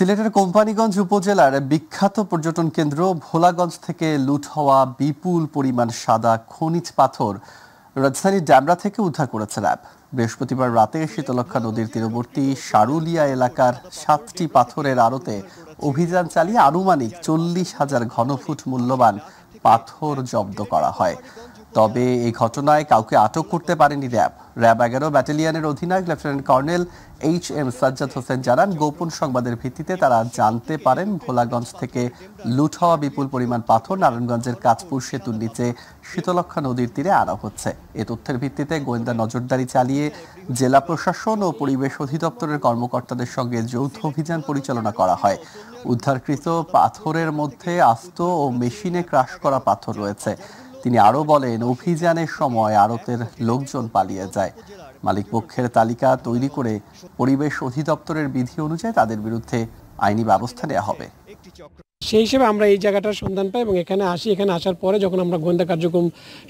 সিলেটের কোম্পানীগঞ্জ উপজেলার বিখ্যাত পর্যটন কেন্দ্র ভোলাগঞ্জ থেকে লুট হওয়া বিপুল পরিমাণ সাদা খনিজ পাথর রাজধানীর ড্যামরা থেকে উদ্ধার করেছে র্যাব। বৃহস্পতিবার রাতে শীতলক্ষ্যা নদীর তীরবর্তী সারুলিয়া এলাকার 7টি পাথরের আড়তে অভিযান চালিয়ে আনুমানিক 40,000 ঘনফুট মূল্যবান পাথর জব্দ করা হয়। তবে এই ঘটনায় কাউকে আটক করতে পারেনি র্যাব। র্যাব 11 ব্যাটালিয়নের অধিনায়ক lieutenant colonel HM Sajjad Hossain জানান, গোপন সংবাদের ভিত্তিতে তারা জানতে পারেন ভোলাগঞ্জ থেকে লুট হওয়া বিপুল পরিমাণ পাথর নারায়ণগঞ্জের কাঁচপুর সেতুর নিচে শীতলক্ষ্যা নদীর তীরে আনা হচ্ছে। এ তথ্যের ভিত্তিতে গোয়েন্দা নজরদারি চালিয়ে জেলা প্রশাসন ও পরিবেশ অধিদপ্তরের কর্মকর্তাদের সঙ্গে যৌথ অভিযান পরিচালনা করা হয়। উদ্ধারকৃত পাথরের মধ্যে আস্ত ও মেশিনে ক্রাশ করা পাথর রয়েছে। তিনি আরো বলেন, অভিযানের সময় আড়তের লোকজন পালিয়ে যায়। মালিকপক্ষের তালিকা তৈরি করে পরিবেশ অধিদপ্তরের বিধি অনুযায়ী তাদের বিরুদ্ধে আইনি ব্যবস্থা নেওয়া হবে। সেই হিসেবে আমরা এই জায়গাটার সন্ধান পাই এবং এখানে আসি। এখানে আসার পরে যখন আমরা গোয়েন্দা কার্যক্রম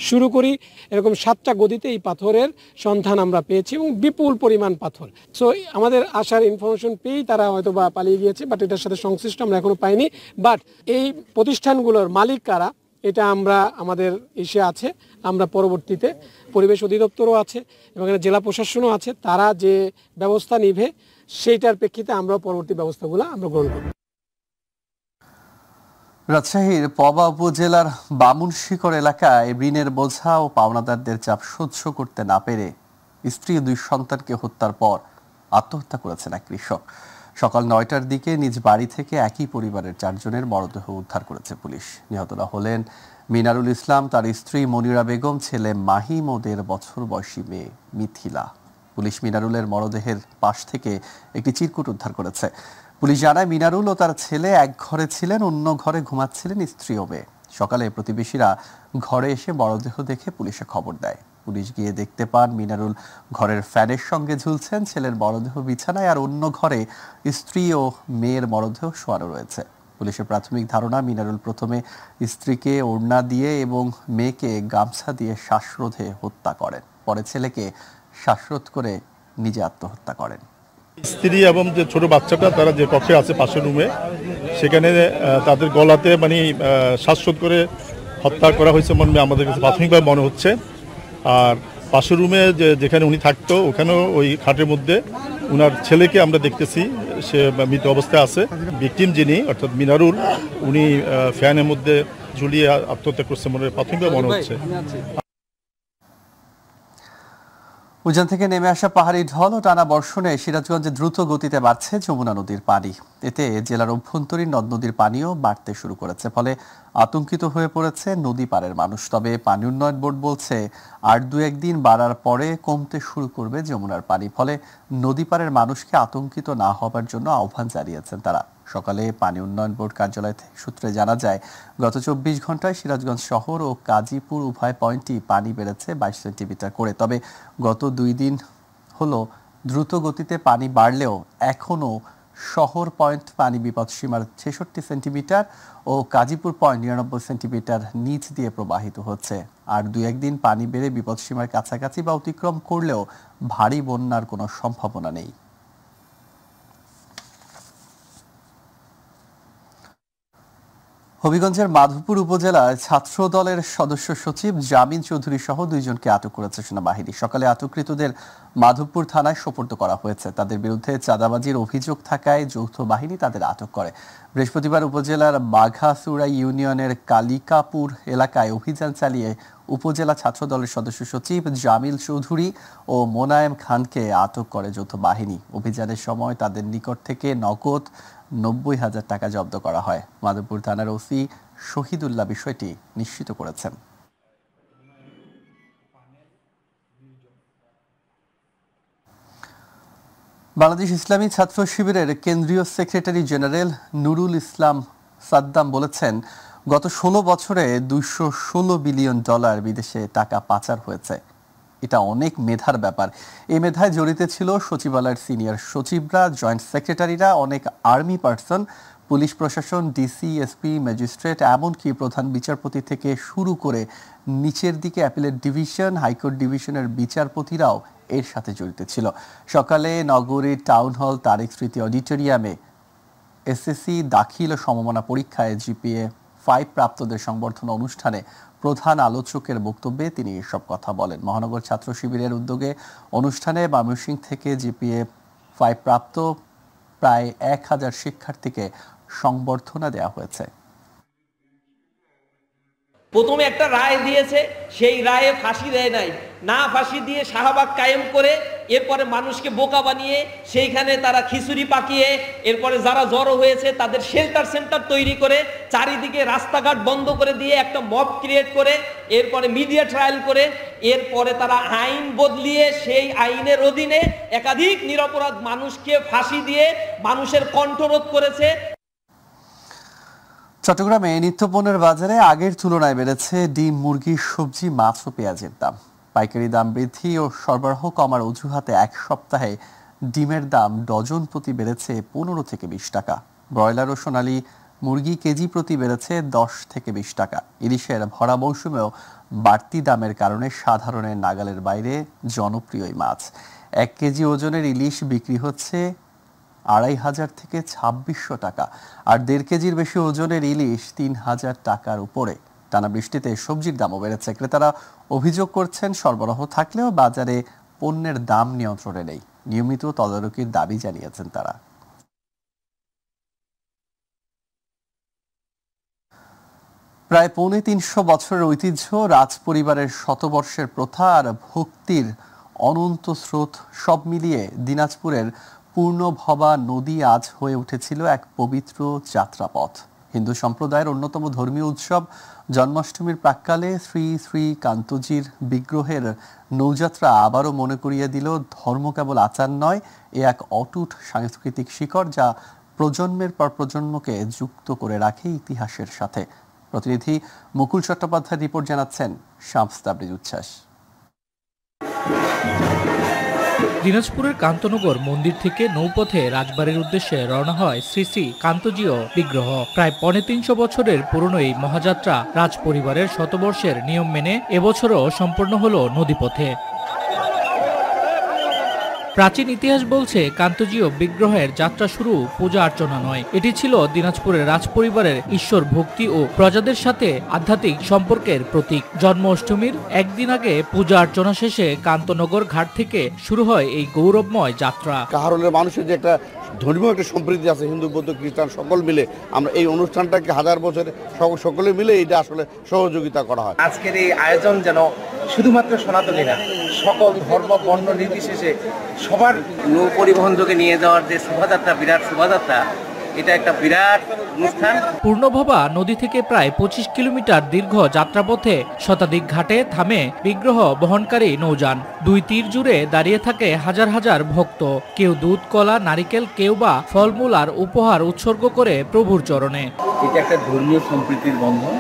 শুরু করি, এরকম 7টা গদিতে এই পাথরের সন্ধান আমরা পেয়েছি এবং বিপুল পরিমাণ পাথর। সো আমাদের আসার ইনফরমেশন পেয়েই তারা হয়তো বা পালিয়ে গিয়েছে, বাট এটার সাথে সংশ্লিষ্ট আমরা এখনো পাইনি। বাট এই প্রতিষ্ঠানগুলোর মালিক কারা এটা আমরা আমাদের ইসে আছে। আমরা পরবর্তীতে পরিবেশ অধিদপ্তরও আছে এবং জেলা প্রশাসনও আছে, তারা যে ব্যবস্থা নিবে সেইটার প্রেক্ষিতে আমরা পরবর্তী ব্যবস্থাগুলো আমরা গ্রহণ করব। রাজশাহীর পবা উপজেলার বামুনশিকর এলাকায় ঋণের বোঝা ও পাওনাদারদের চাপ সহ্য করতে না পেরে স্ত্রী 2 সন্তানকে হত্যার পর আত্মহত্যা করেছেন এক কৃষক। সকাল 9টার দিকে নিজ বাড়ি থেকে একই পরিবারের 4 জনের মরদেহ উদ্ধার করেছে পুলিশ। নিহতরা হলেন মিনারুল ইসলাম, তার স্ত্রী মনিরা বেগম, ছেলে মাহিম ও 1.5 বছর বয়সী মেয়ে মিথিলা। পুলিশ মিনারুলের মরদেহের পাশ থেকে একটি চিরকুট উদ্ধার করেছে। পুলিশ জানায়, মিনারুল ও তার ছেলে এক ঘরে ছিলেন, অন্য ঘরে ঘুমাচ্ছিলেন স্ত্রী ও মেয়ে। সকালে প্রতিবেশীরা ঘরে এসে মরদেহ দেখে পুলিশে খবর দেয়। পুলিশ গিয়ে দেখতে পান মিনারুল ঘরের ফ্যানের সঙ্গে ঝুলছেন, ছেলের মরদেহ বিছানায়, আর অন্য ঘরে স্ত্রী ও মেয়ের মরদেহ শোয়ানো রয়েছে। পুলিশের প্রাথমিক ধারণা, মিনারুল প্রথমে স্ত্রীকে ওড়না দিয়ে এবং মেয়েকে গামছা দিয়ে শ্বাসরোধে হত্যা করেন, পরে ছেলেকে শ্বাসরোধ করে নিজে আত্মহত্যা করেন। স্ত্রী এবং যে ছোট বাচ্চাটা তারা যে কক্ষে আছে পাশের রুমে, সেখানে তাদের গলাতে শ্বাসরোধ করে হত্যা করা হয়েছে মনে আমাদের কাছে প্রাথমিকভাবে মনে হচ্ছে। আর পাশের রুমে যেখানে উনি থাকতো, ওখানেও ওই খাটের মধ্যে উনার ছেলেকে আমরা দেখতেছি, সে মৃত অবস্থায় আছে। ভিকটিম যিনি অর্থাৎ মিনারুল, উনি ফ্যানের মধ্যে ঝুলিয়ে আত্মহত্যা করছে প্রাথমিকভাবে মনে হচ্ছে। উজান থেকে নেমে আসা পাহাড়ি ঢল ও টানা বর্ষণে সিরাজগঞ্জে দ্রুত গতিতে বাড়ছে যমুনা নদীর পানি। এতে জেলার অভ্যন্তরীণ নদ নদীর পানিও বাড়তে শুরু করেছে, ফলে আতঙ্কিত হয়ে পড়েছে নদী পাড়ের মানুষ। তবে পানি উন্নয়ন বোর্ড বলছে, আর 2-1 দিন বাড়ার পরে কমতে শুরু করবে যমুনার পানি। ফলে নদী পাড়ের মানুষকে আতঙ্কিত না হবার জন্য আহ্বান জানিয়েছেন তারা। সকালে পানি উন্নয়ন বোর্ড কার্যালয় সূত্রে জানা যায়, গত 24 ঘন্টায় সিরাজগঞ্জ শহর ও কাজীপুর উভয় পয়েন্টই পানি বেড়েছে 22 সেন্টিমিটার করে। তবে গত 2 দিন হলো দ্রুত গতিতে পানি বাড়লেও এখনও শহর পয়েন্ট পানি বিপদসীমার 66 সেন্টিমিটার ও কাজীপুর পয়েন্ট 99 সেন্টিমিটার নিচ দিয়ে প্রবাহিত হচ্ছে। আর 2-1 দিন পানি বেড়ে বিপদসীমার কাছাকাছি বা অতিক্রম করলেও ভারী বন্যার কোনো সম্ভাবনা নেই। হবিগঞ্জের মাধবপুর উপজেলায় ছাত্র দলের সদস্য সচিব জামিন চৌধুরী সহ 2 জনকে আটক করেছে সেনাবাহিনী। সকালে আটককৃতদের মাধবপুর থানায় সোপর্দ করা হয়েছে। তাদের বিরুদ্ধে চাঁদাবাজির অভিযোগ থাকায় যৌথ বাহিনী তাদের আটক করে। বৃহস্পতিবার উপজেলার বাঘাসুরা ইউনিয়নের কালিকাপুর এলাকায় অভিযান চালিয়ে উপজেলা ছাত্র দলের সদস্য সচিব জামিল চৌধুরী ও মোনায়েম খানকে আটক করে যৌথ বাহিনী। অভিযানের সময় তাদের নিকট থেকে নগদ 90,000 টাকা জব্দ করা হয়। মাধবপুর থানার ওসি শহীদুল্লাহ বিষয়টি নিশ্চিত করেছেন। বাংলাদেশ ইসলামী ছাত্র শিবিরের কেন্দ্রীয় সেক্রেটারি জেনারেল নুরুল ইসলাম সাদ্দাম বলেছেন, গত 16 বছরে $216 বিলিয়ন বিদেশে টাকা পাচার হয়েছে। এটা অনেক মেধার ব্যাপার। এই মেধায় জড়িত ছিল সচিবালয়ের সিনিয়র সচিবরা, জয়েন্ট সেক্রেটারিরা, অনেক আর্মি পার্সন, পুলিশ প্রশাসন, ডিসি, এসপি, ম্যাজিস্ট্রেট, এমনকি প্রধান বিচারপতি থেকে শুরু করে নিচের দিকে অ্যাপিলেট ডিভিশন, হাইকোর্ট ডিভিশনের বিচারপতিরাও এর সাথে জড়িত ছিল। সকালে নগরীর টাউন হল তারেক স্মৃতি অডিটোরিয়ামে এসএসসি দাখিল ও সমমানা পরীক্ষায় জিপিএ 5 প্রাপ্তদের সংবর্ধনা অনুষ্ঠানে প্রধান আলোচকের বক্তব্যে তিনি এসব কথা বলেন। মহানগর ছাত্র শিবিরের উদ্যোগে অনুষ্ঠানে ময়মনসিংহ থেকে জিপিএ 5 প্রাপ্ত প্রায় 1000 শিক্ষার্থীকে সংবর্ধনা দেওয়া হয়েছে। প্রথমে একটা রায় দিয়েছে, সেই রায়ে ফাঁসি দেয় নাই, না ফাঁসি দিয়ে শাহবাগ কায়েম করে এরপরে মানুষকে বোকা বানিয়ে সেইখানে তারা খিচুড়ি পাকিয়ে এরপরে যারা জড়ো হয়েছে তাদের শেল্টার সেন্টার তৈরি করে চারিদিকে রাস্তাঘাট বন্ধ করে দিয়ে একটা মব ক্রিয়েট করে এরপরে মিডিয়া ট্রায়াল করে এরপরে তারা আইন বদলিয়ে সেই আইনের অধীনে একাধিক নিরপরাধ মানুষকে ফাঁসি দিয়ে মানুষের কণ্ঠরোধ করেছে। চট্টগ্রামে নিত্যপণ্যের বাজারে আগের তুলনায় বেড়েছে ডিম, মুরগি, সবজি, মাছ ও পেঁয়াজের দাম। পাইকারি দাম বৃদ্ধি ও সরবরাহ কমার অজুহাতে এক সপ্তাহে ডিমের দাম ডজন প্রতি বেড়েছে 15 থেকে 20 টাকা। ব্রয়লার ও সোনালী মুরগি কেজি প্রতি বেড়েছে 10 থেকে 20 টাকা। ইলিশের ভরা মৌসুমেও বাড়তি দামের কারণে সাধারণের নাগালের বাইরে জনপ্রিয় এই মাছ। 1 কেজি ওজনের ইলিশ বিক্রি হচ্ছে 2500 থেকে 2600 টাকা, আর 1.5 কেজির বেশি ওজনের ইলিশ 3000 টাকার উপরে। টানা বৃষ্টিতে সবজির দামও বেড়েছে। ক্রেতারা অভিযোগ করছেন সরবরাহ থাকলেও বাজারে পণ্যের দাম নিয়ন্ত্রণে নেই। নিয়মিত তদারকির দাবি জানিয়েছেন তারা। প্রায় 350 বছরের ঐতিহ্য, রাজ পরিবারের শতবর্ষের প্রথা আর ভক্তির অনন্ত স্রোত সব মিলিয়ে দিনাজপুরের পূর্ণভবা নদী আজ হয়ে উঠেছিল এক পবিত্র যাত্রাপথ। হিন্দু সম্প্রদায়ের অন্যতম ধর্মীয় উৎসব জন্মাষ্টমীর প্রাক্কালে শ্রী শ্রী কান্তজির বিগ্রহের নৌযাত্রা আবারও মনে করিয়ে দিল ধর্ম কেবল আচার নয়, এ এক অটুট সাংস্কৃতিক শিকড় যা প্রজন্মের পর প্রজন্মকে যুক্ত করে রাখে ইতিহাসের সাথে। প্রতিনিধি মুকুল চট্টোপাধ্যায় রিপোর্ট জানাচ্ছেন শামস তাবরিজ উচ্ছ্বাস। দিনাজপুরের কান্তনগর মন্দির থেকে নৌপথে রাজবাড়ির উদ্দেশ্যে রওনা হয় শ্রী শ্রী কান্তজীয় বিগ্রহ। প্রায় 350 বছরের পুরনো এই মহাযাত্রা রাজ পরিবারের শতবর্ষের নিয়ম মেনে এবছরও সম্পন্ন হলো নদীপথে। প্রাচীন ইতিহাস বলছে কান্তজীয় বিগ্রহের যাত্রা শুরু পূজা অর্চনা নয়, এটি ছিল দিনাজপুরের রাজপরিবারের ঈশ্বর ভক্তি ও প্রজাদের সাথে আধ্যাত্মিক সম্পর্কের প্রতীক। জন্মাষ্টমীর একদিন আগে পূজা অর্চনা শেষে কান্তনগর ঘাট থেকে শুরু হয় এই গৌরবময় যাত্রা। কাহারোলের মানুষের যে একটা ধর্মীয় একটা সম্প্রীতি আছে, হিন্দু বৌদ্ধ খ্রিস্টান সকল মিলে আমরা এই অনুষ্ঠানটাকে 1000 বছরে সকলে মিলে এটা আসলে সহযোগিতা করা হয়। আজকের এই আয়োজন যেন শুধুমাত্র সনাতনী না, সকল ধর্ম বর্ণ নির্বিশেষে সবার নৌ পরিবহন যোগে নিয়ে যাওয়ার যে শোভাযাত্রা, বিরাট শোভাযাত্রা, এটা একটা বিরাট অনুষ্ঠান। পূর্ণভবা নদী থেকে প্রায় 25 কিলোমিটার দীর্ঘ যাত্রাপথে শতাধিক ঘাটে থামে বিগ্রহ বহনকারী নৌযান। 2 তীর জুড়ে দাঁড়িয়ে থাকে হাজার হাজার ভক্ত। কেউ দুধ, কলা, নারিকেল, কেউ বা ফলমূল আর উপহার উৎসর্গ করে প্রভুর চরণে। এটা একটা ধর্মীয় সম্প্রীতির বন্ধন।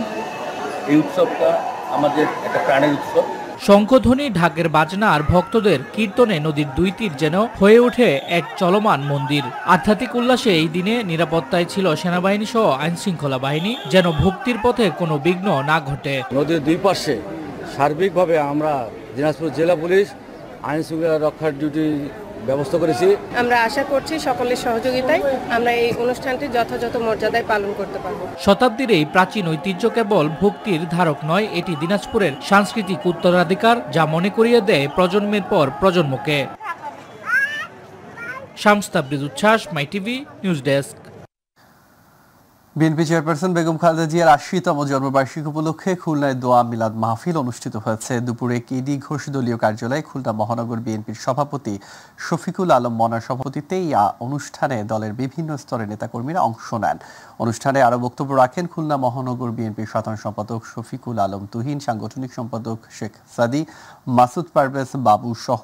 এই উৎসবটা আমাদের একটা প্রাণের উৎসব। শঙ্খধ্বনি, ঢাকের বাজনা আর ভক্তদের কীর্তনে নদীর 2 তীর যেন হয়ে ওঠে এক চলমান মন্দির। আধ্যাত্মিক উল্লাসে এই দিনে নিরাপত্তায় ছিল সেনাবাহিনী সহ আইন শৃঙ্খলা বাহিনী, যেন ভক্তির পথে কোনো বিঘ্ন না ঘটে। নদীর 2 পাশে সার্বিকভাবে আমরা দিনাজপুর জেলা পুলিশ আইন শৃঙ্খলা রক্ষার ডিউটি ব্যবস্থা করেছি। আমরা আশা করছি সকলের সহযোগিতায় আমরা এই অনুষ্ঠানটি যথাযথ মর্যাদায় পালন করতে পারব। শতাব্দীর এই প্রাচীন ঐতিহ্য কেবল ভক্তির ধারক নয়, এটি দিনাজপুরের সাংস্কৃতিক উত্তরাধিকার, যা মনে করিয়ে দেয় প্রজন্মের পর প্রজন্মকে। শামস তাবরিজ উচ্ছ্বাস, my TV news desk. BNP chairperson Begum Khaleda জিয়ার 80তম জন্মবার্ষিকী উপলক্ষে খুলনায় দোয়া মিলাদ মাহফিল অনুষ্ঠিত হয়েছে। দুপুরে কেডি ঘোষ দলীয় কার্যালয়ে খুলনা মহানগর বিএনপির সভাপতি শফিকুল আলম মনার সভাপতিত্বে এই অনুষ্ঠানে দলের বিভিন্ন স্তরের নেতাকর্মীরা অংশ নেন। অনুষ্ঠানে আরও বক্তব্য রাখেন খুলনা মহানগর বিএনপির সাধারণ সম্পাদক শফিকুল আলম তুহিন, সাংগঠনিক সম্পাদক শেখ সাদি, মাসুদ পারভেজ বাবু সহ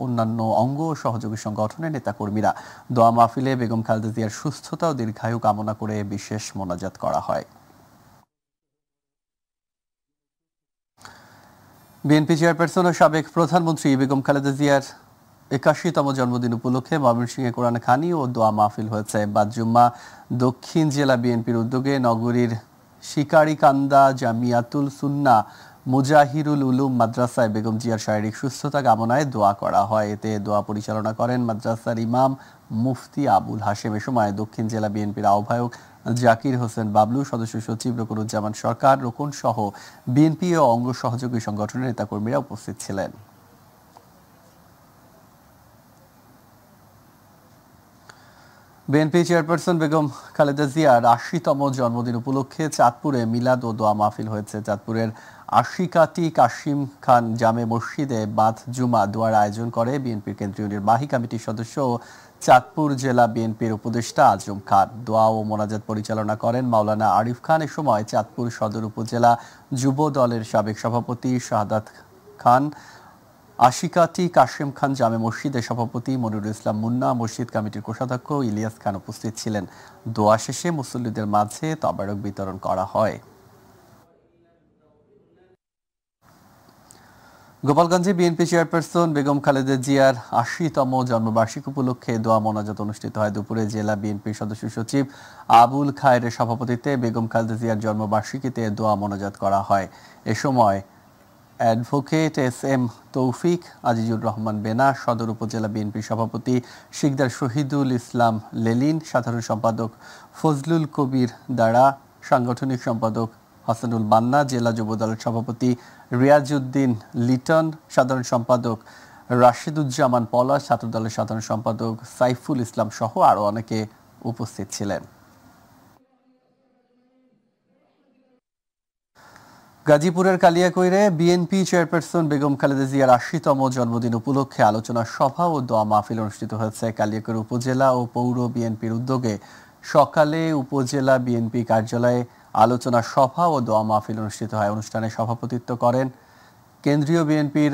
অন্যান্য অঙ্গ ও সহযোগী সংগঠনের নেতাকর্মীরা। দোয়া মাহফিলে বেগম খালেদা জিয়ার সুস্থতা ও দীর্ঘায়ু কামনা করে বিশেষ মোনাজাত করা হয়। বিএনপি চেয়ারপারসন ও সাবেক প্রধানমন্ত্রী বেগম খালেদা জিয়ার 81তম জন্মদিন উপলক্ষে ময়মনসিংহে কোরআন খানি ও দোয়া মাহফিল হয়েছে। বাদ জুম্মা দক্ষিণ জেলা বিএনপির উদ্যোগে নগরীর শিকারিকান্দা জামিয়াতুল সুন্নাহ মুজাহিরুল উলুম মাদ্রাসায় বেগম জিয়ার শারীরিক সুস্থতা কামনায় দোয়া করা হয়। এতে দোয়া পরিচালনা করেন মাদ্রাসার ইমাম মুফতি আবুল হাশেম। এ সময় দক্ষিণ জেলা বিএনপির আহ্বায়ক জাকির হোসেন বাবলু, সদস্য সচিব রকুনুজ্জামান সরকার, রোকন সহ বিএনপি ও অঙ্গ সহযোগী সংগঠনের নেতাকর্মীরা উপস্থিত ছিলেন। বিএনপি চেয়ারপারসন বেগম খালেদা জিয়ার ৮০তম জন্মদিন উপলক্ষে চাঁদপুরে মিলাদ ও দোয়া মাহফিল হয়েছে। চাঁদপুরের আশিকাটি কাশিম খান জামে মসজিদে বাদ জুমা দোয়ার আয়োজন করে বিএনপির কেন্দ্রীয় নির্বাহী কমিটির সদস্য ও চাঁদপুর জেলা বিএনপির উপদেষ্টা আজম খান। দোয়া ও মোনাজাত পরিচালনা করেন মাওলানা আরিফ খান। এ সময় চাঁদপুর সদর উপজেলা যুব দলের সাবেক সভাপতি শাহাদাত খান, আশিকাটি কাশিম খান জামে মসজিদের সভাপতি মনিরুল ইসলাম মুন্না, মসজিদ কমিটির কোষাধ্যক্ষ ইলিয়াস খান উপস্থিত ছিলেন। দোয়া শেষে মুসল্লিদের মাঝে তবারক বিতরণ করা হয়। গোপালগঞ্জে বিএনপি চেয়ারপারসন বেগম খালেদা জিয়ার ৮০তম জন্মবার্ষিকী উপলক্ষে দোয়া মোনাজাত অনুষ্ঠিত হয়। দুপুরে জেলা বিএনপির সদস্য সচিব আবুল খায়েরের সভাপতিত্বে বেগম খালেদা জিয়ার জন্মবার্ষিকীতে দোয়া মোনাজাত করা হয়। এ সময় অ্যাডভোকেট এস এম তৌফিক, আজিজুর রহমান বেনা, সদর উপজেলা বিএনপির সভাপতি শিকদার শহীদুল ইসলাম লেলিন, সাধারণ সম্পাদক ফজলুল কবির দাড়া, সাংগঠনিক সম্পাদক হাসানুল মান্না, জেলা যুবদলের সভাপতি রিয়াজউদ্দিন লিটন, সাধারণ সম্পাদক রাশেদুজ্জামান পলাশ, ছাত্রদলের সাধারণ সম্পাদক সাইফুল ইসলাম সহ আরও অনেকে উপস্থিত ছিলেন। গাজীপুরের কালিয়াকৈরে বিএনপি চেয়ারপারসন বেগম খালেদা জিয়ার ৮০তম জন্মদিন উপলক্ষে আলোচনা সভা ও দোয়া মাহফিল অনুষ্ঠিত হয়েছে। কালিয়াকৈর উপজেলা ও পৌর বিএনপির উদ্যোগে সকালে উপজেলা বিএনপি কার্যালয়ে আলোচনা সভা ও দোয়া মাহফিল অনুষ্ঠিত হয়। অনুষ্ঠানে সভাপতিত্ব করেন কেন্দ্রীয় বিএনপির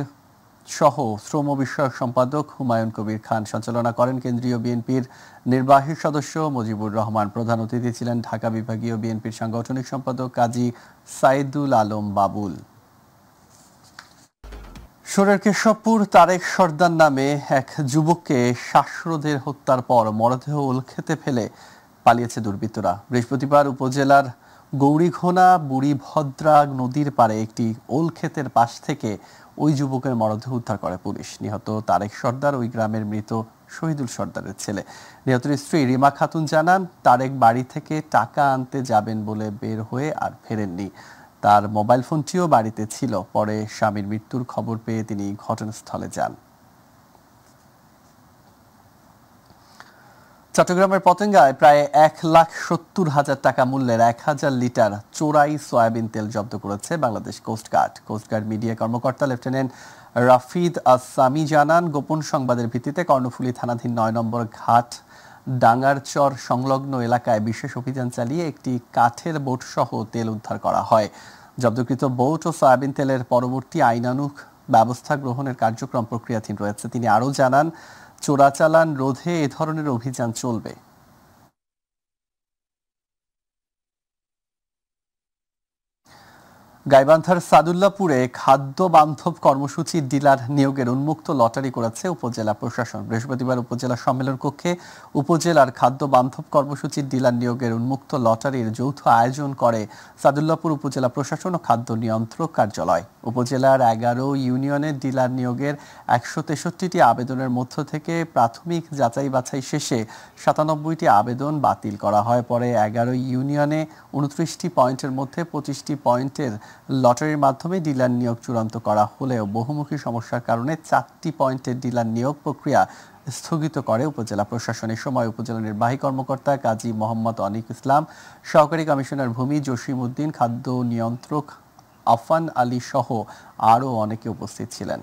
সহ শ্রম বিষয়ক সম্পাদক হুমায়ুন কবির খান। সঞ্চালনা করেন কেন্দ্রীয় বিএনপির নির্বাহী সদস্য মুজিবুর রহমান। প্রধান অতিথি ছিলেন ঢাকা বিভাগীয় বিএনপির সাংগঠনিক সম্পাদক কাজী সাইদুল আলম বাবুল। শোরের কেশবপুর তারেক সর্দার নামে এক যুবককে শ্বাসরোধে হত্যার পর মরদেহ ওলখেতে ফেলে পালিয়েছে দুর্বৃত্তরা। বৃহস্পতিবার উপজেলার গৌরীঘোনা বুড়িভদ্রা নদীর পাড়ে একটি ওলক্ষেতের পাশ থেকে ওই যুবকের মরদেহ উদ্ধার করে পুলিশ। নিহত তারেক সর্দার ওই গ্রামের মৃত শহীদুল সর্দারের ছেলে। নিহতের স্ত্রী রিমা খাতুন জানান, তারেক বাড়ি থেকে টাকা আনতে যাবেন বলে বের হয়ে আর ফেরেননি। তার মোবাইল ফোনটিও বাড়িতে ছিল। পরে স্বামীর মৃত্যুর খবর পেয়ে তিনি ঘটনাস্থলে যান। চট্টগ্রামের পতেঙ্গায় প্রায় ১,৭০,০০০ টাকা মূল্যের ১,০০০ লিটার চোরাই সয়াবিন তেল জব্দ করেছে বাংলাদেশ কোস্টগার্ড। কোস্টগার্ড মিডিয়া কর্মকর্তা লেফটেন্যান্ট রাফিদ আসামি জানান, গোপন সংবাদের ভিত্তিতে কর্ণফুলী থানাধীন ৯ নম্বর ঘাট ডাঙ্গারচর সংলগ্ন এলাকায় বিশেষ অভিযান চালিয়ে একটি কাঠের বোট সহ তেল উদ্ধার করা হয়। জব্দকৃত বোট ও সয়াবিন তেলের পরবর্তী আইনানুগ ব্যবস্থা গ্রহণের কার্যক্রম প্রক্রিয়াধীন রয়েছে। তিনি আরও জানান, চোরাচালান রোধে এ ধরনের অভিযান চলবে। গাইবান্ধার সাদুল্লাপুরে খাদ্য বান্ধব কর্মসূচির ডিলার নিয়োগের উন্মুক্ত লটারি করেছে উপজেলা প্রশাসন। বৃহস্পতিবার উপজেলা সম্মেলন কক্ষে উপজেলার খাদ্য বান্ধব কর্মসূচির ডিলার নিয়োগের উন্মুক্ত লটারির যৌথ আয়োজন করে সাদুল্লাপুর উপজেলা প্রশাসন ও খাদ্য নিয়ন্ত্রক কার্যালয়। উপজেলার ১১ ইউনিয়নের ডিলার নিয়োগের ১৬৩টি আবেদনের মধ্য থেকে প্রাথমিক যাচাই বাছাই শেষে ৯৭টি আবেদন বাতিল করা হয়। পরে ১১ ইউনিয়নে ২৯টি পয়েন্টের মধ্যে ২৫টি পয়েন্টের লটারির মাধ্যমে ডিলার নিয়োগ চূড়ান্ত করা হলেও বহুমুখী সমস্যার কারণে ৪টি পয়েন্টের ডিলার নিয়োগ প্রক্রিয়া স্থগিত করে উপজেলা প্রশাসন। এ সময় উপজেলা নির্বাহী কর্মকর্তা কাজী মোহাম্মদ অনিক ইসলাম, সহকারী কমিশনার ভূমি জসিম উদ্দিন, খাদ্য নিয়ন্ত্রক আফান আলী সহ আরও অনেকে উপস্থিত ছিলেন।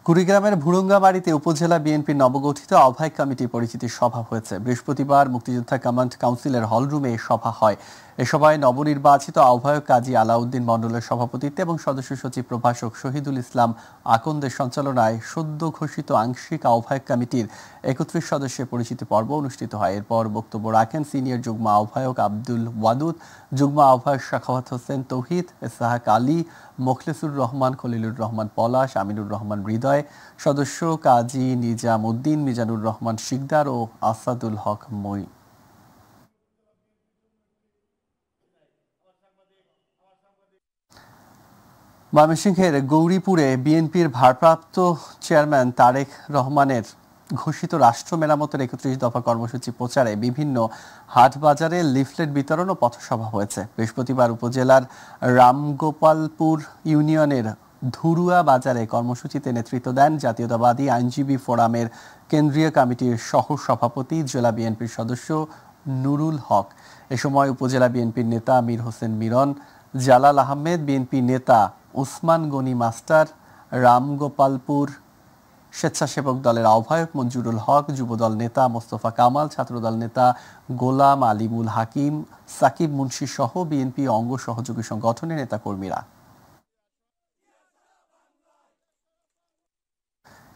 কুড়িগ্রামের ভুরুঙ্গামারীতে উপজেলা বিএনপির নবগঠিত আহ্বায়ক কমিটির পরিচিতি সভা হয়েছে। বৃহস্পতিবার মুক্তিযোদ্ধা কমান্ড কাউন্সিলের হলরুমে এই সভা হয়। এ সভায় নবনির্বাচিত আহ্বায়ক কাজী আলাউদ্দিন মণ্ডলের সভাপতিত্বে এবং সদস্য সচিব প্রভাষক শহীদুল ইসলাম আকন্দের সঞ্চালনায় সদ্য ঘোষিত আংশিক আহ্বায়ক কমিটির ৩১ সদস্যের পরিচিতি পর্ব অনুষ্ঠিত হয়। এরপর বক্তব্য রাখেন সিনিয়র যুগ্ম আহ্বায়ক আব্দুল ওয়াদুদ, যুগ্ম আহ্বায়ক শাখাওয়াত হোসেন তৌহিদ, ইসহাক আলী, মোখলেসুর রহমান, খলিলুর রহমান পলাশ, আমিনুর রহমান হৃদয়, সদস্য কাজী নিজাম উদ্দিন, মিজানুর রহমান শিকদার ও আসাদুল হক মই। ময়মনসিংহের গৌরীপুরে বিএনপির ভারপ্রাপ্ত চেয়ারম্যান তারেক রহমানের ঘোষিত রাষ্ট্র মেরামতের ৩১ দফা কর্মসূচি প্রচারে বিভিন্ন হাট বাজারে লিফলেট বিতরণ ও পথসভা হয়েছে। বৃহস্পতিবার উপজেলার রামগোপালপুর ইউনিয়নের ধুরুয়া বাজারে কর্মসূচিতে নেতৃত্ব দেন জাতীয়তাবাদী আইনজীবী ফোরামের কেন্দ্রীয় কমিটির সহ সভাপতি জেলা বিএনপির সদস্য নুরুল হক। এ সময় উপজেলা বিএনপির নেতা মীর হোসেন মিরন, জালাল আহমেদ, বিএনপি নেতা উসমান গনি মাস্টার, রামগোপালপুর স্বেচ্ছাসেবক দলের আহ্বায়ক মঞ্জুরুল হক, যুবদল নেতা মোস্তফা কামাল, ছাত্রদল নেতা গোলাম আলিমুল হাকিম, সাকিব মুন্সি সহ বিএনপি অঙ্গ সহযোগী সংগঠনের নেতাকর্মীরা।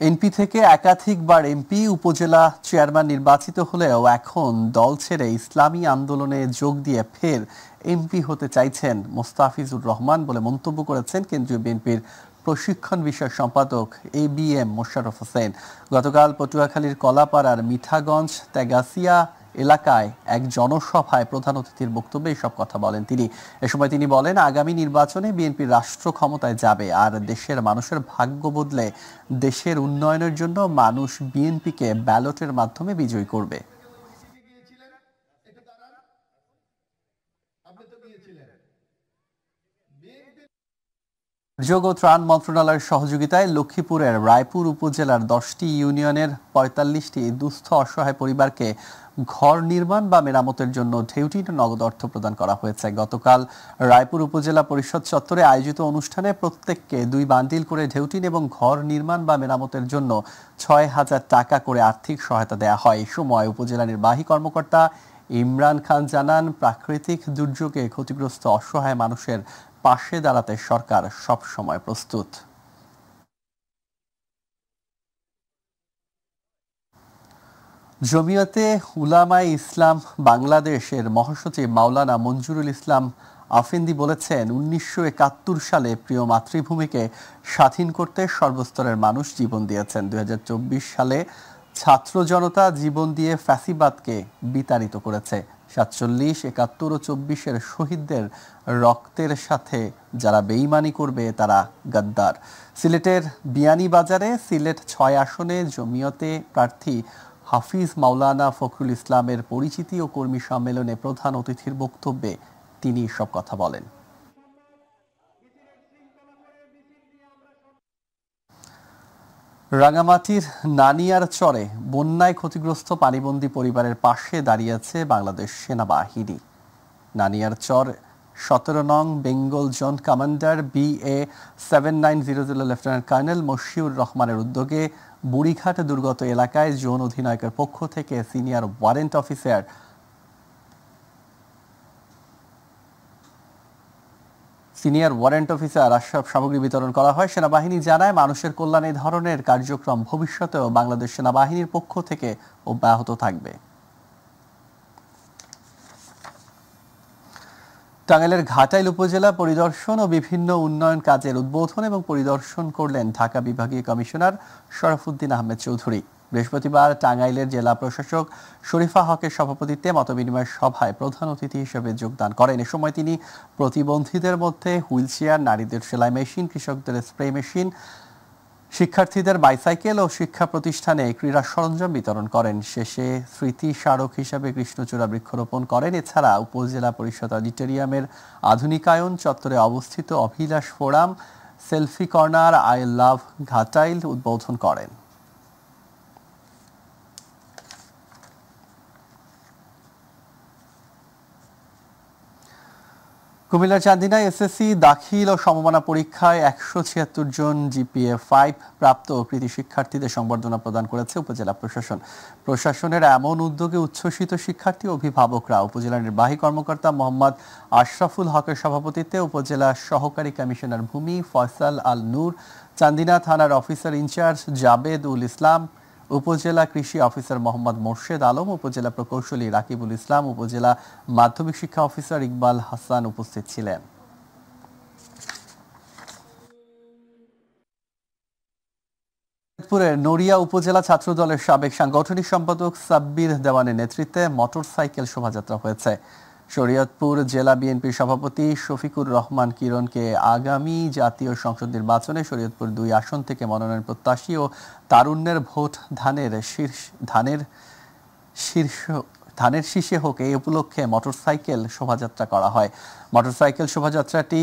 এনপি থেকে একাধিকবার এমপি, উপজেলা চেয়ারম্যান নির্বাচিত হলেও এখন দল ছেড়ে ইসলামী আন্দোলনে যোগ দিয়ে ফের এমপি হতে চাইছেন মোস্তাফিজুর রহমান বলে মন্তব্য করেছেন কেন্দ্রীয় বিএনপির প্রশিক্ষণ বিষয়ক সম্পাদক ABM মোশাররফ হোসেন। গতকাল পটুয়াখালীর কলাপাড়ার মিঠাগঞ্জ তেগাসিয়া এলাকায় এক জনসভায় প্রধান অতিথির বক্তব্যে এসব কথা বলেন তিনি। এ সময় তিনি বলেন, আগামী নির্বাচনে বিএনপি রাষ্ট্র ক্ষমতায় যাবে, আর দেশের মানুষের ভাগ্য বদলে দেশের উন্নয়নের জন্য মানুষ বিএনপিকে ব্যালটের মাধ্যমে বিজয়ী করবে। দুর্যোগ ও ত্রাণ মন্ত্রণালয়ের সহযোগিতায় লক্ষ্মীপুরের রায়পুর উপজেলার 10টি ইউনিয়নের 45টি দুস্থ অসহায় পরিবারকে ঘর নির্মাণ বা মেরামতের জন্য ঢেউটি নগদ অর্থ প্রদান করা হয়েছে। গতকাল রায়পুর উপজেলা পরিষদ চত্বরে আয়োজিত অনুষ্ঠানে প্রত্যেককে 2 বান্ডিল করে ঢেউটিন এবং ঘর নির্মাণ বা মেরামতের জন্য 6,000 টাকা করে আর্থিক সহায়তা দেওয়া হয়। এই সময় উপজেলা নির্বাহী কর্মকর্তা ইমরান খান জানান, প্রাকৃতিক দুর্যোগে ক্ষতিগ্রস্ত অসহায় মানুষের পাশে দাঁড়াতে সরকার সব সময় প্রস্তুত। জমিয়তে উলামায়ে ইসলাম বাংলাদেশের মহাসচিব মাওলানা মঞ্জুরুল ইসলাম আফেন্দি বলেছেন, 1971 সালে প্রিয় মাতৃভূমিকে স্বাধীন করতে সর্বস্তরের মানুষ জীবন দিয়েছেন। 2024 সালে ছাত্র জনতা জীবন দিয়ে ফ্যাসিবাদকে বিতাড়িত করেছে। 47, 71 ও 24-এর শহীদদের রক্তের সাথে যারা বেইমানি করবে তারা গাদ্দার। সিলেটের বিয়ানীবাজারে সিলেট 6 আসনে জমিয়তে প্রার্থী হাফিজ মাওলানা ফখরুল ইসলামের পরিচিতি ও কর্মী সম্মেলনে প্রধান অতিথির বক্তব্যে তিনি সব কথা বলেন। রাঙামাটির নানিয়ার চরে বন্যায় ক্ষতিগ্রস্ত পানিবন্দী পরিবারের পাশে দাঁড়িয়েছে বাংলাদেশ সেনাবাহিনী। নানিয়ার চর 17 নং Bengal zone commander BA 7900 lieutenant colonel Moshiur রহমানের উদ্যোগে বুড়িঘাট দুর্গত এলাকায় জোন অধিনায়কের পক্ষ থেকে সিনিয়র ওয়ারেন্ট অফিসার আশরাফ সামগ্রী বিতরণ করা হয়। সেনাবাহিনী জানায়, মানুষের কল্যাণে ধরনের কার্যক্রম ভবিষ্যতেও বাংলাদেশ সেনাবাহিনীর পক্ষ থেকে অব্যাহত থাকবে। টাঙ্গাইলের ঘাটাইল উপজেলা পরিদর্শন ও বিভিন্ন উন্নয়ন কাজের উদ্বোধন এবং পরিদর্শন করলেন ঢাকা বিভাগীয় কমিশনার শরফুদ্দিন আহমেদ চৌধুরী। বৃহস্পতিবার টাঙ্গাইলের জেলা প্রশাসক শরীফা হকের সভাপতিত্বে মতবিনিময় সভায় প্রধান অতিথি হিসেবে যোগদান করেন। এ সময় তিনি প্রতিবন্ধীদের মধ্যে হুইলচেয়ার, নারীদের সেলাই মেশিন, কৃষকদের স্প্রে মেশিন, শিক্ষার্থীদের বাইসাইকেল ও শিক্ষা প্রতিষ্ঠানে ক্রীড়া সরঞ্জাম বিতরণ করেন। শেষে স্মৃতি স্মারক হিসাবে কৃষ্ণচূড়া বৃক্ষরোপণ করেন। এছাড়া উপজেলা পরিষদ অডিটোরিয়ামের আধুনিকায়ন, চত্বরে অবস্থিত Abhilash forum, selfie corner, I love Ghatail উদ্বোধন করেন। কুমিল্লার চান্দিনায় SSC দাখিল ও সমমানা পরীক্ষায় 176 জন GPA 5 প্রাপ্ত কৃতি শিক্ষার্থীদের সংবর্ধনা প্রদান করেছে উপজেলা প্রশাসন। প্রশাসনের এমন উদ্যোগে উচ্ছ্বসিত শিক্ষার্থী ও অভিভাবকরা। উপজেলা নির্বাহী কর্মকর্তা মোহাম্মদ আশরাফুল হকের সভাপতিত্বে উপজেলা সহকারী কমিশনার ভূমি ফয়সাল আল নূর, চান্দিনা থানার অফিসার ইনচার্জ জাবেদ উল ইসলাম, উপজেলা কৃষি অফিসার মোহাম্মদ মোর্শেদ আলম, উপজেলা প্রকৌশলী রাকিবুল ইসলাম, উপজেলা মাধ্যমিক শিক্ষা অফিসার ইকবাল হাসান উপস্থিত ছিলেন। ফরিদপুরের নড়িয়া উপজেলা ছাত্র দলের সাবেক সাংগঠনিক সম্পাদক সাব্বির দেওয়ানের নেতৃত্বে মোটরসাইকেল শোভাযাত্রা হয়েছে। শরীয়তপুর জেলা বিএনপির সভাপতি শফিকুর রহমান কিরণকে আগামী জাতীয় সংসদ নির্বাচনে শরীয়তপুর 2 আসন থেকে মনোনয়ন প্রত্যাশী ও তারুণ্যের ভোট ধানের শীর্ষে হোক এই উপলক্ষে মোটরসাইকেল শোভাযাত্রা করা হয়। মোটরসাইকেল শোভাযাত্রাটি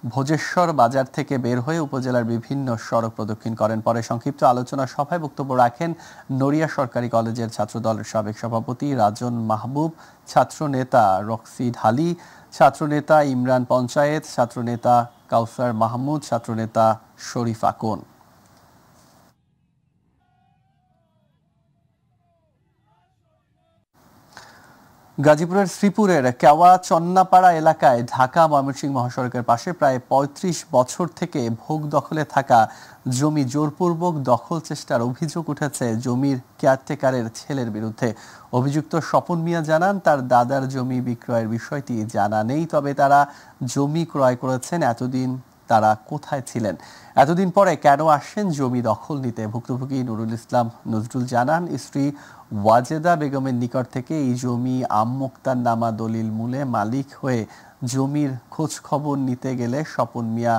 ভোজেশ্বর বাজার থেকে বের হয়ে উপজেলার বিভিন্ন সড়ক প্রদক্ষিণ করেন। পরে সংক্ষিপ্ত আলোচনা সভায় বক্তব্য রাখেন নড়িয়া সরকারি কলেজের ছাত্রদলের সাবেক সভাপতি রাজন মাহবুব, ছাত্রনেতা রক্সি ঢালি, ছাত্রনেতা ইমরান পঞ্চায়েত, ছাত্রনেতা কাউসার মাহমুদ, ছাত্রনেতা শরীফ আকন। গাজীপুরের শ্রীপুরের কেওয়া চন্নাপাড়া এলাকায় ঢাকা ময়মনসিংহ মহাসড়কের পাশে প্রায় ৩৫ বছর থেকে ভোগ দখলে থাকা জমি জোরপূর্বক দখল চেষ্টার অভিযোগ উঠেছে জমির কেয়ারটেকারের ছেলের বিরুদ্ধে। অভিযুক্ত স্বপন মিয়া জানান, তার দাদার জমি বিক্রয়ের বিষয়টি জানা নেই, তবে তারা জমি ক্রয় করেছেন। এতদিন তারা কোথায় ছিলেন, এতদিন পরে কেন আসেন জমি দখল নিতে? ভুক্তভোগী নুরুল ইসলাম নজরুল জানান, স্ত্রী ওয়াজেদা বেগমের নিকট থেকে এই জমি আমমুক্তার নামা দলিল মূলে মালিক হয়ে জমির খোঁজ খবর নিতে গেলে স্বপন মিয়া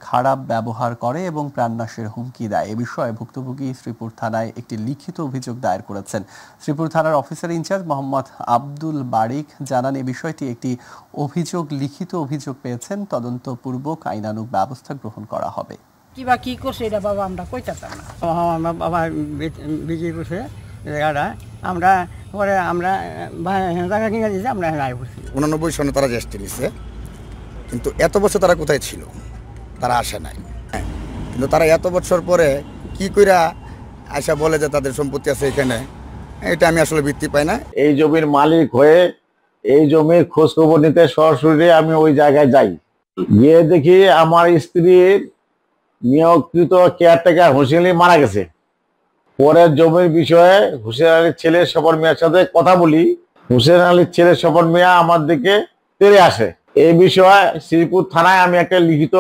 খারাপ ব্যবহার করে এবং প্রাণনাশের হুমকি দেয়। এ বিষয়ে ভুক্তভোগী শ্রীপুর থানায় একটি লিখিত অভিযোগ দায়ের করেছেন। শ্রীপুর থানার অফিসার ইনচার্জ মোহাম্মদ আব্দুল বারিক জানান, এই বিষয়টি একটি লিখিত অভিযোগ পেয়েছেন, তদন্তপূর্বক আইনানুগ ব্যবস্থা গ্রহণ করা হবে। কিবা কি করছে এটা বাবা আমরা কইতাম না। আমার বাবা বিজয় করছে জায়গাটা, আমরা পরে আমরা জায়গা কিনে দিয়েছি, আমরা রায় করছি। 89 সনে তারা রেজিস্ট্রি নিছে, কিন্তু এত বছর তারা কোথায় ছিল? তারা আসে নাই। কিন্তু তারা এত বছর পরে কি কইরা আশা বলে যে তাদের সম্পত্তি আছে এখানে, এটা আমি আসলে ভিত্তি পাই না। এই জমির মালিক হয়ে এই জমির খোঁজ খবর নিতে সরাসরি আমি ওই জায়গায় যাই, গিয়ে দেখি আমার স্ত্রীর নিয়োগকৃত কেয়ারটেকার হোসেন আলী মারা গেছে। পরে জমির বিষয়ে হোসেন আলীর ছেলে স্বপন মিয়ার সাথে কথা বলি, হোসেন আলীর ছেলে স্বপন মিয়া আমার দিকে তেড়ে আসে। এই বিষয়ে শ্রীপুর থানায় আমি একটা লিখিত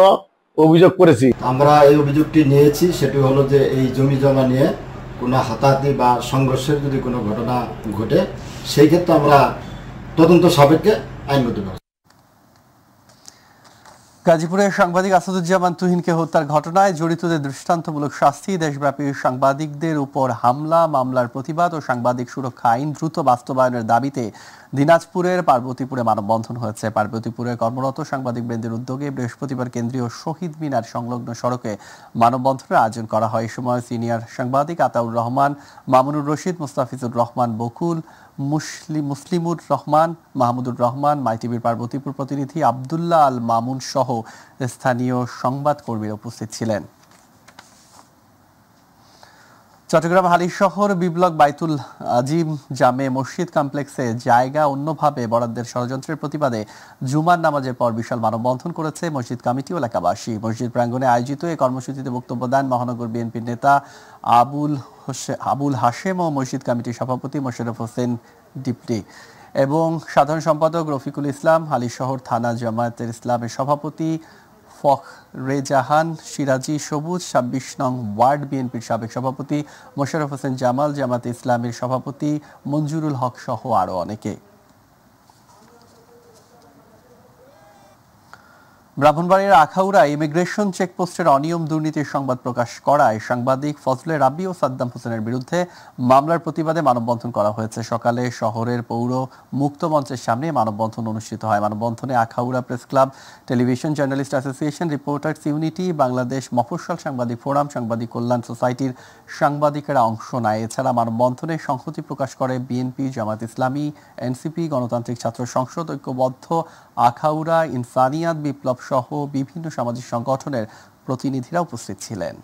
অভিযোগ করেছি। আমরা এই অভিযোগটি নিয়েছি, সেটি হলো যে এই জমি জমা নিয়ে কোনো হাতাহাতি বা সংঘর্ষের যদি কোনো ঘটনা ঘটে, সেই ক্ষেত্রে আমরা তদন্ত সাপেক্ষে আইনগত ব্যবস্থা। গাজীপুরের সাংবাদিক আসাদুজ্জামান তুহিনকে হত্যার ঘটনায় জড়িতদের দৃষ্টান্তমূলক শাস্তি, দেশব্যাপী সাংবাদিকদের উপর হামলা মামলার প্রতিবাদ ও সাংবাদিক সুরক্ষা আইন দ্রুত বাস্তবায়নের দাবিতে দিনাজপুরের পার্বতীপুরে মানববন্ধন হয়েছে। পার্বতীপুরে কর্মরত সাংবাদিকবৃন্দের উদ্যোগে বৃহস্পতিবার কেন্দ্রীয় শহীদ মিনার সংলগ্ন সড়কে মানববন্ধনের আয়োজন করা হয়। এই সময় সিনিয়র সাংবাদিক আতাউর রহমান, মামুনুর রশিদ, মুস্তাফিজুর রহমান বকুল, মুসলিমুর রহমান, মাহমুদুর রহমান, মাইটিভির পার্বতীপুর প্রতিনিধি আবদুল্লাহ আল মামুন সহ স্থানীয় সংবাদকর্মীরা উপস্থিত ছিলেন। চট্টগ্রাম হালিশহর বিপ্লব বাইতুল আজিম জামে মসজিদ কমপ্লেক্সে জায়গা অন্যভাবে বরাদ্দের ষড়যন্ত্রের প্রতিবাদে জুমার নামাজের পর বিশাল মানববন্ধন করেছে মসজিদ কমিটি ও এলাকাবাসী। মসজিদ প্রাঙ্গণে আয়োজিত এই কর্মসূচিতে বক্তব্য দেন মহানগর বিএনপির নেতা আবুল হাশেম ও মসজিদ কমিটির সভাপতি মোশাররফ হোসেন ডিপটি এবং সাধারণ সম্পাদক রফিকুল ইসলাম, হালিশহর থানা জামায়াতের ইসলামের সভাপতি ফখরেজাহান সিরাজি সবুজ, 26 নং ওয়ার্ড বিএনপির সাবেক সভাপতি মোশাররফ হোসেন জামাল, জামায়াতে ইসলামের সভাপতি মঞ্জুরুল হক সহ আরো অনেকে। ব্রাহ্মণবাড়িয়ার আখাউড়া ইমিগ্রেশন চেকপোস্টের অনিয়ম দুর্নীতির সংবাদ প্রকাশ করায় সাংবাদিক ফজলে রাব্বি ও সাদ্দাম হোসেনের বিরুদ্ধে মামলার প্রতিবাদে মানববন্ধন করা হয়েছে। সকালে শহরের পৌর মুক্ত মঞ্চের সামনে মানববন্ধন অনুষ্ঠিত হয়। মানববন্ধনে Akhaura press club, television journalist association, reporters unity, Bangladesh মফস্বল সাংবাদিক ফোরাম, সাংবাদিক কল্যাণ সোসাইটির সাংবাদিকেরা অংশ নেয়। এছাড়া মানববন্ধনে সংহতি প্রকাশ করে বিএনপি, জামায়াত ইসলামী, এনসিপি, গণতান্ত্রিক ছাত্র সংসদ, ঐক্যবদ্ধ আখাউড়া, ইনসানিয়াত, বিপ্লব সহ বিভিন্ন সামাজিক সংগঠনের প্রতিনিধিরা উপস্থিত ছিলেন।